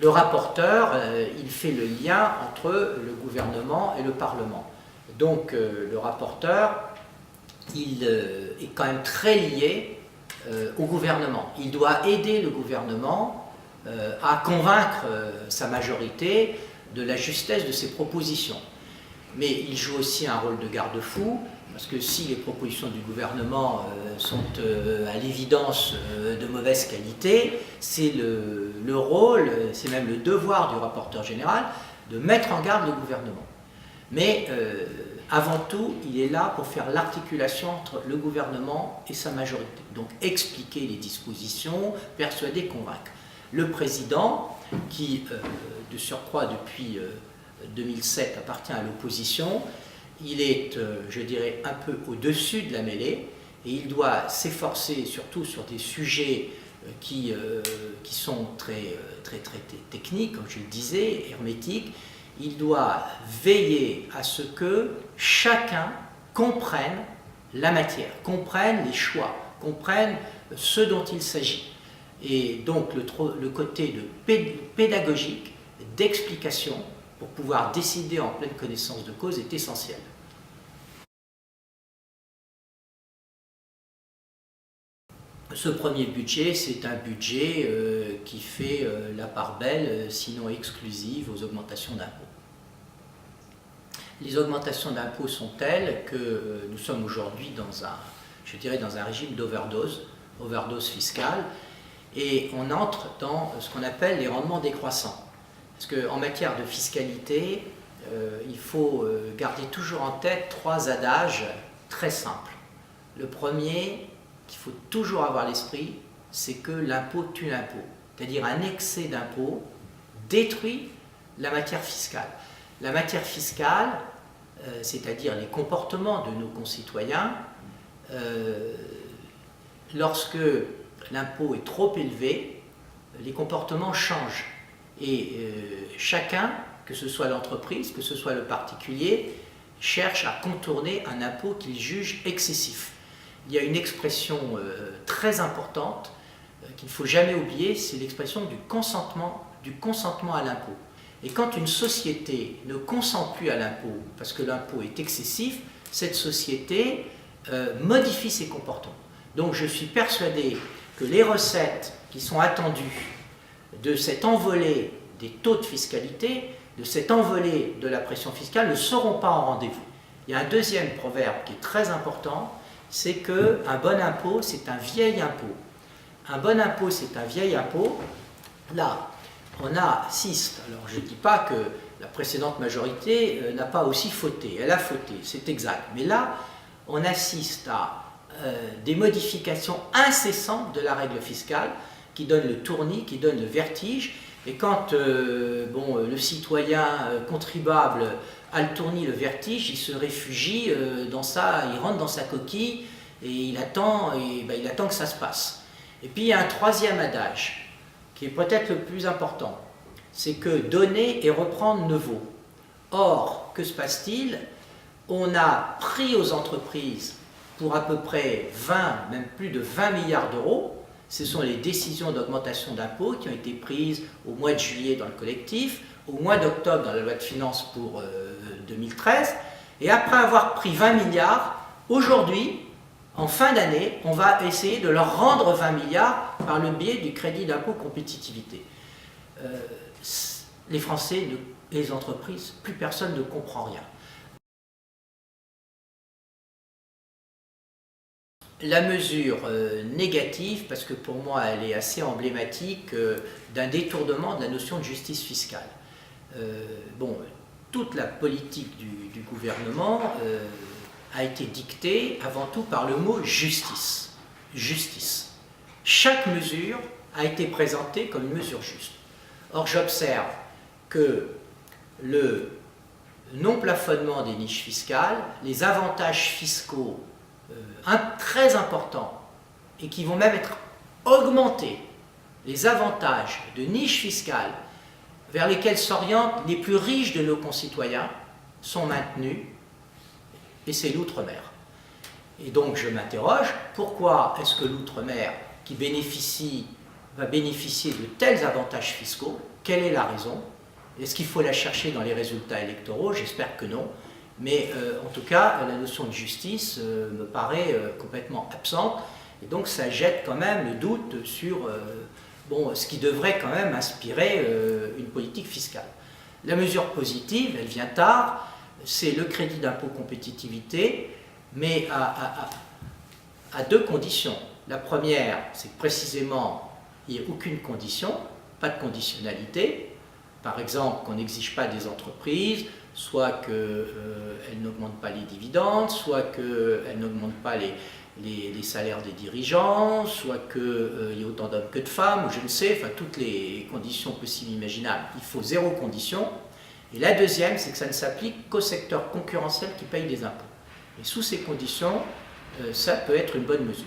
Le rapporteur, il fait le lien entre le gouvernement et le Parlement. Donc le rapporteur, il est quand même très lié au gouvernement. Il doit aider le gouvernement à convaincre sa majorité de la justesse de ses propositions. Mais il joue aussi un rôle de garde-fou, parce que si les propositions du gouvernement sont à l'évidence de mauvaise qualité, c'est le rôle, c'est même le devoir du rapporteur général de mettre en garde le gouvernement. Mais avant tout, il est là pour faire l'articulation entre le gouvernement et sa majorité. Donc expliquer les dispositions, persuader, convaincre. Le président, qui de surcroît depuis 2007 appartient à l'opposition, il est, je dirais, un peu au-dessus de la mêlée et il doit s'efforcer, surtout sur des sujets qui sont très techniques, comme je le disais, hermétiques. Il doit veiller à ce que chacun comprenne la matière, comprenne les choix, comprenne ce dont il s'agit. Et donc le côté de pédagogique, d'explication, pour pouvoir décider en pleine connaissance de cause est essentiel. Ce premier budget, c'est un budget qui fait la part belle, sinon exclusive, aux augmentations d'impôts. Les augmentations d'impôts sont telles que nous sommes aujourd'hui dans un régime d'overdose, overdose fiscale, et on entre dans ce qu'on appelle les rendements décroissants. Parce qu'en matière de fiscalité, il faut garder toujours en tête 3 adages très simples. Le premier, qu'il faut toujours avoir à l'esprit, c'est que l'impôt tue l'impôt. C'est-à-dire un excès d'impôt détruit la matière fiscale. La matière fiscale, c'est-à-dire les comportements de nos concitoyens, lorsque l'impôt est trop élevé, les comportements changent. Et chacun, que ce soit l'entreprise, que ce soit le particulier, cherche à contourner un impôt qu'il juge excessif. Il y a une expression très importante qu'il ne faut jamais oublier, c'est l'expression du consentement à l'impôt. Et quand une société ne consent plus à l'impôt, parce que l'impôt est excessif, cette société modifie ses comportements. Donc je suis persuadé que les recettes qui sont attendues de cette envolée des taux de fiscalité, de cette envolée de la pression fiscale, ne seront pas en rendez-vous. Il y a un deuxième proverbe qui est très important, c'est qu'un bon impôt, c'est un vieil impôt. Un bon impôt, c'est un vieil impôt. Là, on assiste, alors je ne dis pas que la précédente majorité n'a pas aussi fauté, elle a fauté, c'est exact, mais là, on assiste à des modifications incessantes de la règle fiscale qui donnent le tournis, qui donnent le vertige, et quand le citoyen contribuable a le tournis, le vertige, il se réfugie il rentre dans sa coquille et il attend que ça se passe. Et puis il y a un troisième adage qui est peut-être le plus important, c'est que donner et reprendre ne vaut. Or, que se passe-t-il? On a pris aux entreprises pour à peu près 20, même plus de 20 milliards d'euros. Ce sont les décisions d'augmentation d'impôts qui ont été prises au mois de juillet dans le collectif, au mois d'octobre dans la loi de finances pour 2013. Et après avoir pris 20 milliards, aujourd'hui, en fin d'année, on va essayer de leur rendre 20 milliards par le biais du crédit d'impôt compétitivité. Les Français, les entreprises, plus personne ne comprend rien. La mesure négative, parce que pour moi elle est assez emblématique d'un détournement de la notion de justice fiscale. Toute la politique du gouvernement a été dictée avant tout par le mot justice. Justice. Chaque mesure a été présentée comme une mesure juste. Or j'observe que le non-plafonnement des niches fiscales, les avantages fiscaux très importants et qui vont même être augmentés, les avantages de niches fiscales vers lesquels s'orientent les plus riches de nos concitoyens sont maintenus, et c'est l'outre-mer. Et donc je m'interroge, pourquoi est-ce que l'outre-mer, qui bénéficie va bénéficier de tels avantages fiscaux. Quelle est la raison? Est-ce qu'il faut la chercher dans les résultats électoraux? J'espère que non. Mais en tout cas, la notion de justice me paraît complètement absente. Et donc ça jette quand même le doute sur ce qui devrait quand même inspirer une politique fiscale. La mesure positive, elle vient tard, c'est le crédit d'impôt compétitivité, mais à deux conditions. La première, c'est que précisément, il n'y ait aucune condition, pas de conditionnalité. Par exemple, qu'on n'exige pas des entreprises, soit qu'elles n'augmentent pas les dividendes, soit qu'elles n'augmentent pas les salaires des dirigeants, soit qu'il y ait autant d'hommes que de femmes, ou je ne sais, enfin toutes les conditions possibles et imaginables. Il faut zéro condition. Et la deuxième, c'est que ça ne s'applique qu'au secteur concurrentiel qui paye des impôts. Et sous ces conditions, ça peut être une bonne mesure.